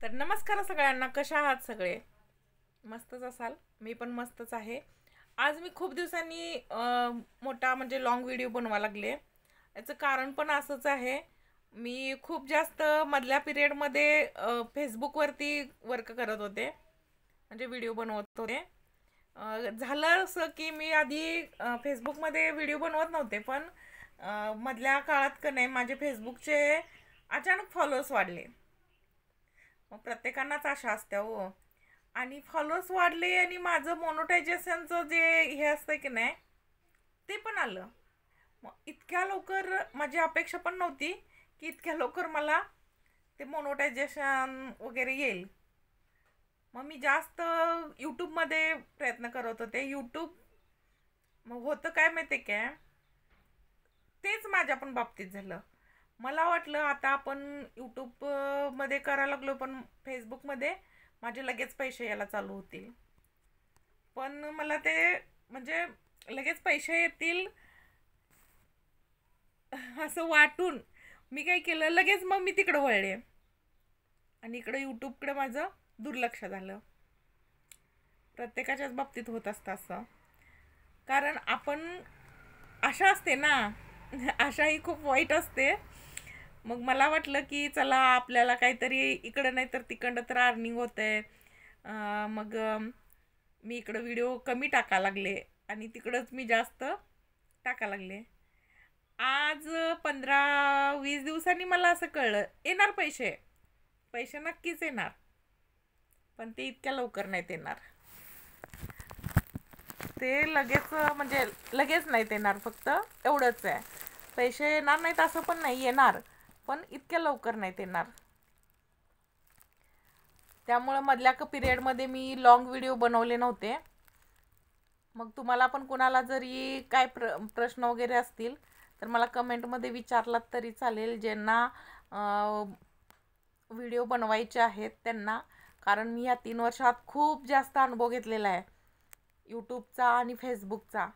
तर नमस्कार सगळ्यांना, कशा आहात सगळे? मस्तच असाल. मी पण मस्तच आहे. आज मी खूप दिवसांनी मोठा म्हणजे लॉंग व्हिडिओ बनवा लागले. याचं कारण पण असंच आहे. मी खूप जास्त मधल्या पिरियडमध्ये फेसबुकवरती वर्क करत होते, म्हणजे व्हिडिओ बनवत होते. झालं असं की मी आधी फेसबुकमध्ये व्हिडिओ बनवत नव्हते, पण मधल्या काळात का नाही माझे फेसबुकचे अचानक फॉलोअर्स वाढले. मग प्रत्येकांनाच आशा असते हो. आणि फॉलोअर्स वाढले आणि माझं मोनोटायझेशनचं जे हे असतं की नाही ते पण आलं. मग इतक्या लवकर माझी अपेक्षा पण नव्हती की इतक्या लवकर मला ते मोनोटायझेशन वगैरे येईल. मग मी जास्त यूट्यूबमध्ये प्रयत्न करत होते. यूट्यूब मग होतं काय माहिती आहे काय, तेच माझ्या पण बाबतीत झालं. मला वाटलं आता आपण यूट्यूब मध्ये करायला लागलो, पण फेसबुकमध्ये माझे लगेच पैसे यायला चालू होतील. पण मला ते म्हणजे लगेच पैसे येतील असं वाटून मी काय केलं, लगेच मग मी तिकडं वळले आणि इकडं यूट्यूबकडे माझं दुर्लक्ष झालं. प्रत्येकाच्याच बाबतीत होत असतं असं. कारण आपण आशा असते ना, आशा ही खूप वाईट असते. मग मला वाटलं की चला आपल्याला काहीतरी इकडं नाही तर तिकडं तर अर्निंग होतंय. मग मी इकडं व्हिडिओ कमी टाका लागले आणि तिकडंच मी जास्त टाका लागले. आज 15-20 दिवसांनी मला असं कळलं येणार पैसे. पैसे नक्कीच येणार, पण ते इतक्या लवकर नाहीत येणार. ते लगेच म्हणजे लगेच नाहीत येणार, फक्त एवढंच आहे. पैसे येणार नाहीत असं पण नाही, येणार पण इतक्या लवकर नाहीत येणार. त्यामुळं मधल्या पिरियडमध्ये मी लॉंग व्हिडिओ बनवले नव्हते. मग तुम्हाला पण कुणाला जरी काय प्रश्न वगैरे असतील तर मला कमेंटमध्ये विचारलात तरी चालेल, ज्यांना व्हिडिओ बनवायचे आहेत त्यांना. कारण मी या 3 वर्षात खूप जास्त अनुभव घेतलेला आहे यूट्यूबचा आणि फेसबुकचा.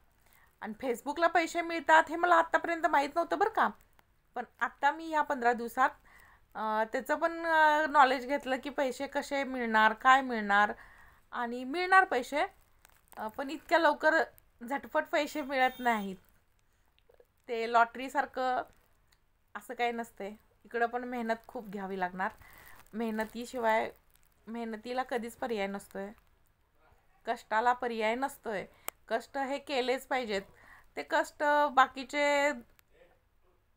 आणि फेसबुकला पैसे मिळतात हे मला आत्तापर्यंत माहीत नव्हतं बरं का. पण आत्ता मी ह्या 15 दिवसात त्याचं पण नॉलेज घेतलं की पैसे कसे मिळणार, काय मिळणार. आणि मिळणार पैसे, पण इतक्या लवकर झटपट पैसे मिळत नाहीत. ते लॉटरीसारखं असं काही नसते. इकडं पण मेहनत खूप घ्यावी लागणार. मेहनतीशिवाय मेहनतीला कधीच पर्याय नसतोय, कष्टाला पर्याय नसतोय. कष्ट हे केलेच पाहिजेत. ते कष्ट बाकीचे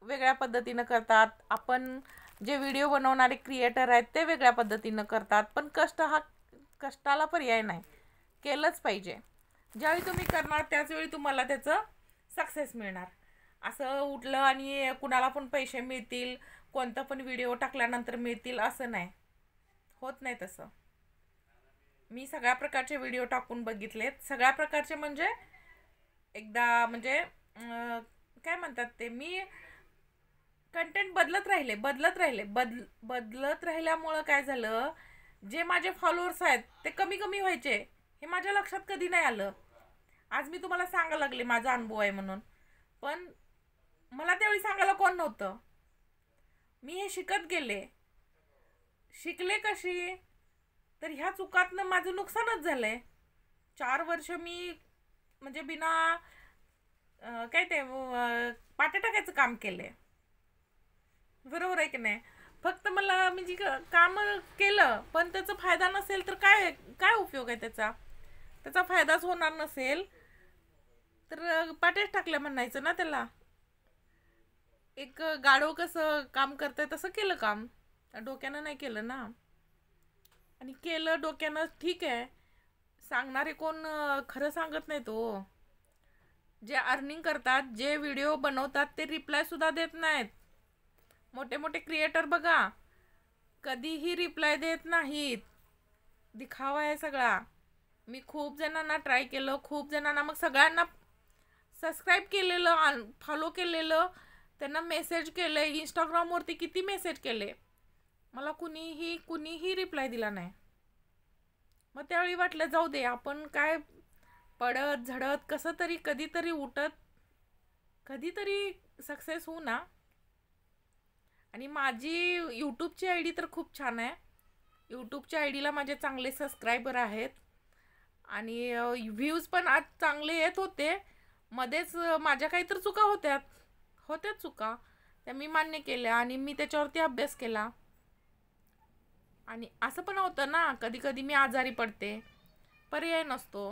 वेगळ्या पद्धतीनं करतात. आपण जे व्हिडिओ बनवणारे क्रिएटर आहेत ते वेगळ्या पद्धतीनं करतात. पण कष्टाला पर्याय नाही, केलंच पाहिजे. ज्यावेळी तुम्ही करणार त्याचवेळी तुम्हाला त्याचं सक्सेस मिळणार. असं उठलं आणि कुणाला पण पैसे मिळतील, कोणता पण व्हिडिओ टाकल्यानंतर मिळतील असं नाही होत. नाही तसं. मी सगळ्या प्रकारचे व्हिडिओ टाकून बघितलेत. सगळ्या प्रकारचे म्हणजे एकदा म्हणजे काय म्हणतात ते, मी कंटेंट बदलत राहिल्यामुळं काय झालं, जे माझे फॉलोअर्स आहेत ते कमी कमी व्हायचे हे माझ्या लक्षात कधी नाही आलं. आज मी तुम्हाला सांगायला लागले माझा अनुभव आहे म्हणून, पण मला त्यावेळी सांगायला कोण नव्हतं. मी हे शिकत गेले. शिकले कशी, तर ह्या चुकातनं माझं नुकसानच झालंय. 4 वर्ष मी म्हणजे बिना काय ते पाट्या टाकायचं काम केलंय. बरोबर आहे की नाही. फक्त मला म्हणजे काम केलं पण त्याचा फायदा नसेल तर काय काय उपयोग आहे त्याचा. त्याचा फायदाच होणार नसेल तर पाट्याच टाकल्या म्हणायचं ना त्याला. एक गाढव कसं काम करतंय तसं केलं काम, डोक्यानं नाही केलं ना. आणि केलं डोक्यानं ठीक आहे, सांगणारे कोण खरं सांगत नाही तो. जे अर्निंग करतात, जे व्हिडिओ बनवतात ते रिप्लाय सुद्धा देत नाहीत. मोठे मोठे क्रिएटर बघा, कधीही रिप्लाय देत नाहीत. दिखावा आहे सगळा. मी खूप जणांना ट्राय केलं, खूप जणांना, मग सगळ्यांना सबस्क्राईब केलेलं, फॉलो केलेलं, त्यांना मेसेज केले, इंस्टाग्रामवरती किती मेसेज केले, मला कुणीही रिप्लाय दिला नाही. मग त्यावेळी वाटलं जाऊ दे, आपण काय पडत झडत कसं तरी कधीतरी उठत कधीतरी सक्सेस होऊ ना. आणि माझी यूट्यूबची आय डी तर खूप छान आहे. यूट्यूबच्या आय डीला माझे चांगले सबस्क्रायबर आहेत आणि व्ह्यूज पण आज चांगले येत होते. मध्येच माझ्या काहीतरी चुका होत्या चुका, त्या मी मान्य केल्या आणि मी त्याच्यावरती अभ्यास केला. आणि असं पण होतं ना, कधी कधी मी आजारी पडते, पर्याय नसतो,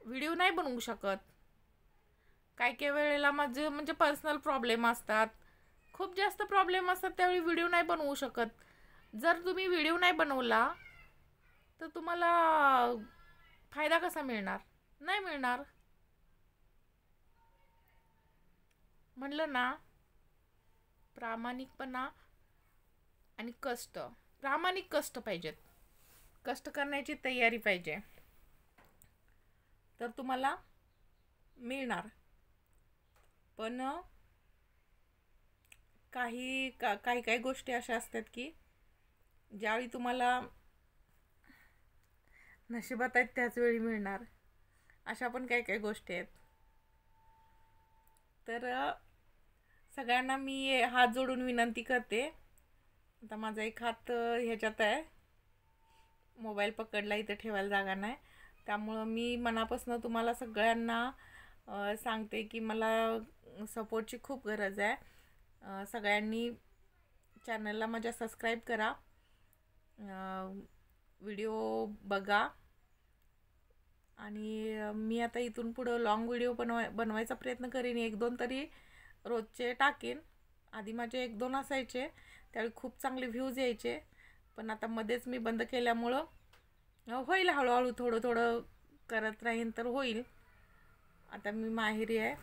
व्हिडिओ नाही बनवू शकत. काही वेळेला माझे म्हणजे पर्सनल प्रॉब्लेम असतात, खूप जास्त प्रॉब्लेम असतात, त्यावेळी व्हिडिओ नाही बनवू शकत. जर तुम्ही व्हिडिओ नाही बनवला तर तुम्हाला फायदा कसा मिळणार? नाही मिळणार. म्हणलं ना, प्रामाणिकपणा आणि कष्ट, प्रामाणिक कष्ट पाहिजेत, कष्ट करण्याची तयारी पाहिजे, तर तुम्हाला मिळणार. पण काही काही गोष्टी अशा असतात की ज्यावेळी तुम्हाला नशिबात आहेत त्याच वेळी मिळणार, अशा पण काही काही गोष्टी आहेत. तर सगळ्यांना मी हात जोडून विनंती करते. आता माझा एक हात ह्याच्यात आहे, मोबाईल पकडला, इथं ठेवायला जागा नाही, त्यामुळं मी मनापासून तुम्हाला सगळ्यांना सांगते की मला सपोर्टची खूप गरज आहे. सगळ्यांनी चॅनलला माझ्या सबस्क्राईब करा, व्हिडिओ बघा. आणि मी आता इथून पुढं लॉंग व्हिडिओ बनवायचा प्रयत्न करीन, 1-2 तरी रोजचे टाकेन. आधी माझे 1-2 असायचे, त्यावेळी खूप चांगले व्ह्यूज यायचे, पण आता मध्येच मी बंद केल्यामुळं होईल, हळूहळू थोडं थोडं करत राहीन तर होईल. आता मी माहेरी आहे,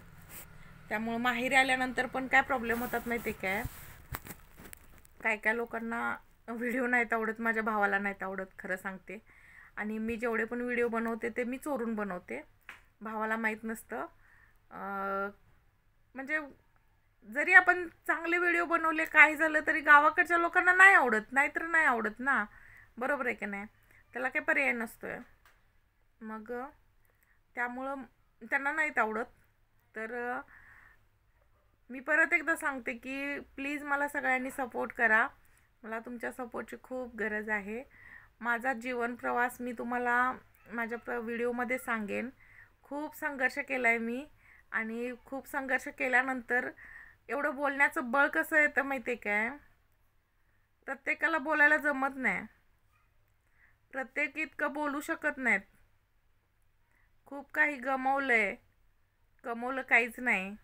त्यामुळं माहेरी आल्यानंतर पण काय प्रॉब्लेम होतात माहिती आहे काय काय लोकांना व्हिडिओ नाहीत आवडत, माझ्या भावाला नाहीत आवडत, खरं सांगते. आणि मी जेवढे पण व्हिडिओ बनवते ते मी चोरून बनवते, भावाला माहीत नसतं. म्हणजे जरी आपण चांगले व्हिडिओ बनवले, काय झालं तरी गावाकडच्या लोकांना नाही आवडत, नाहीतर नाही आवडत ना, बरोबर आहे की नाही? त्याला काही पर्याय नसतो आहे. मग त्यामुळं त्यांना नाहीत आवडत. तर मी परत एकदा सांगते की प्लीज मला सगळ्यांनी सपोर्ट करा, मला तुमच्या सपोर्टची खूप गरज आहे. माझा जीवन प्रवास मी तुम्हाला माझ्या व्हिडिओमध्ये सांगेन. खूप संघर्ष केला आहे मी, आणि खूप संघर्ष केल्यानंतर एवढं बोलण्याचं बळ कसं येतं माहिती आहे काय? प्रत्येकाला बोलायला जमत नाही, प्रत्येक इतकं बोलू शकत नाहीत. खूप काही गमावलंय, कमवलं काहीच नाही.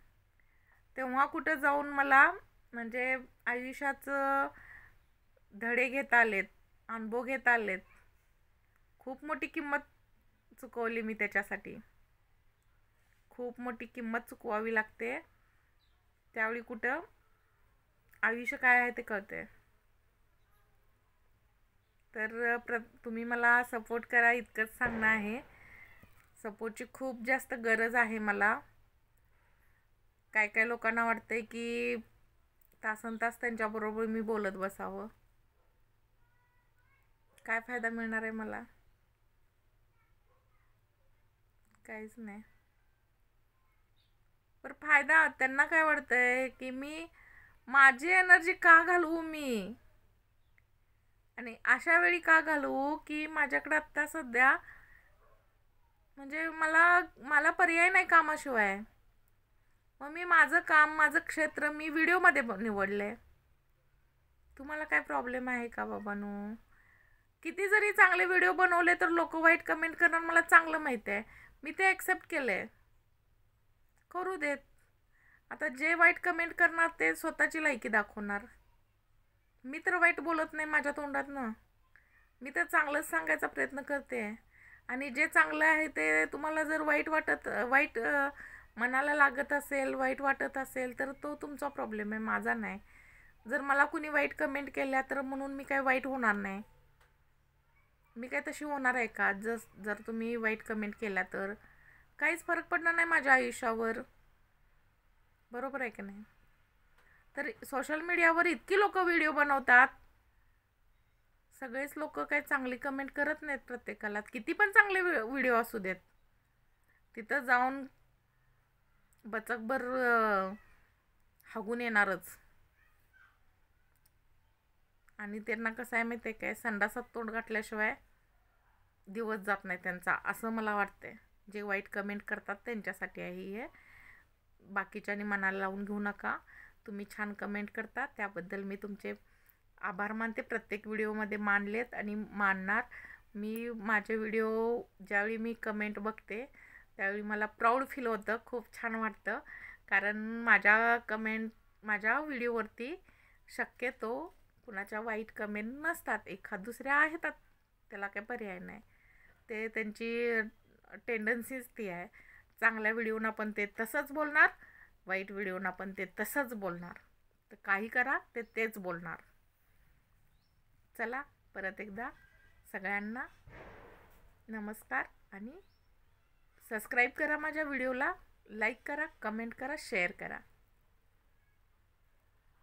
तेव्हा कुठं जाऊन मला म्हणजे आयुष्याचं धडे घेता आलेत, अनुभव घेता आलेत. खूप मोठी किंमत चुकवली मी त्याच्यासाठी, खूप मोठी किंमत चुकवावी लागते, त्यावेळी कुठं आयुष्य काय आहे ते कळते. तर तुम्ही मला सपोर्ट करा, इतकंच सांगणं आहे. सपोर्टची खूप जास्त गरज आहे मला. काय काय लोकांना वाटतंय की तासनतास त्यांच्याबरोबर मी बोलत बसावं, काय फायदा मिळणार आहे मला? काहीच नाही. पर फायदा त्यांना काय वाटतंय की मी माझी एनर्जी का घालवू मी, आणि अशा वेळी का घालवू की माझ्याकडे आत्ता सध्या म्हणजे मला मला पर्याय नाही कामाशिवाय. मग मी माझं काम, माझं क्षेत्र मी व्हिडिओमध्ये निवडले. तुम्हाला काय प्रॉब्लेम आहे का बाबांनो? किती जरी चांगले व्हिडिओ बनवले तर लोक वाईट कमेंट करणार, मला चांगलं माहिती आहे, मी ते ॲक्सेप्ट केले, करू देत. आता जे वाईट कमेंट करणार ते स्वतःची लायकी दाखवणार. मी तर वाईट बोलत नाही माझ्या तोंडातनं, मी तर चांगलंच सांगायचा प्रयत्न करते. आणि जे चांगलं आहे ते तुम्हाला जर वाईट मनाला लागत असेल, वाईट वाटत असेल, तर तो तुमचा प्रॉब्लेम आहे, माझा नाही. जर मला कुणी वाईट कमेंट केल्या तर म्हणून मी काय वाईट होणार नाही? मी काय तशी होणार आहे का? जर तुम्ही वाईट कमेंट केल्या तर काहीच फरक पडणार नाही माझ्या आयुष्यावर, बरोबर आहे की नाही? तर सोशल मीडियावर इतकी लोक व्हिडिओ बनवतात, सगळेच लोक काही चांगली कमेंट करत नाहीत प्रत्येकाला, किती पण चांगले व्हिडिओ असू देत, तिथं जाऊन बचकभर हागून येणारच. आणि त्यांना कसं आहे माहिती आहे काय, संडासात तोंड घातल्याशिवाय दिवस जात नाही त्यांचा, असं मला वाटते. जे वाईट कमेंट करतात त्यांच्यासाठी आहे हे. बाकीच्यानी मनाला लावून घेऊ नका. तुम्ही छान कमेंट करता त्याबद्दल मी तुमचे आभार मानते. प्रत्येक व्हिडिओमध्ये मानलेत आणि मानणार. मी माझे व्हिडिओ ज्यावेळी मी कमेंट बघते त्यावेळी मला प्राऊड फील होतं, खूप छान वाटतं. कारण माझ्या व्हिडिओवरती शक्यतो कुणाच्या वाईट कमेंट नसतात. एखाद दुसऱ्या आहेत, त्याला काही पर्याय नाही. ते त्यांची टेंडन्सीच ती आहे. चांगल्या व्हिडिओना पण ते तसंच बोलणार, वाईट व्हिडिओना पण ते तसंच बोलणार. तर काही करा ते तेच बोलणार. चला परत एकदा सगळ्यांना नमस्कार आणि सबस्क्राईब करा माझ्या व्हिडिओला, लाईक करा, कमेंट करा, शेअर करा.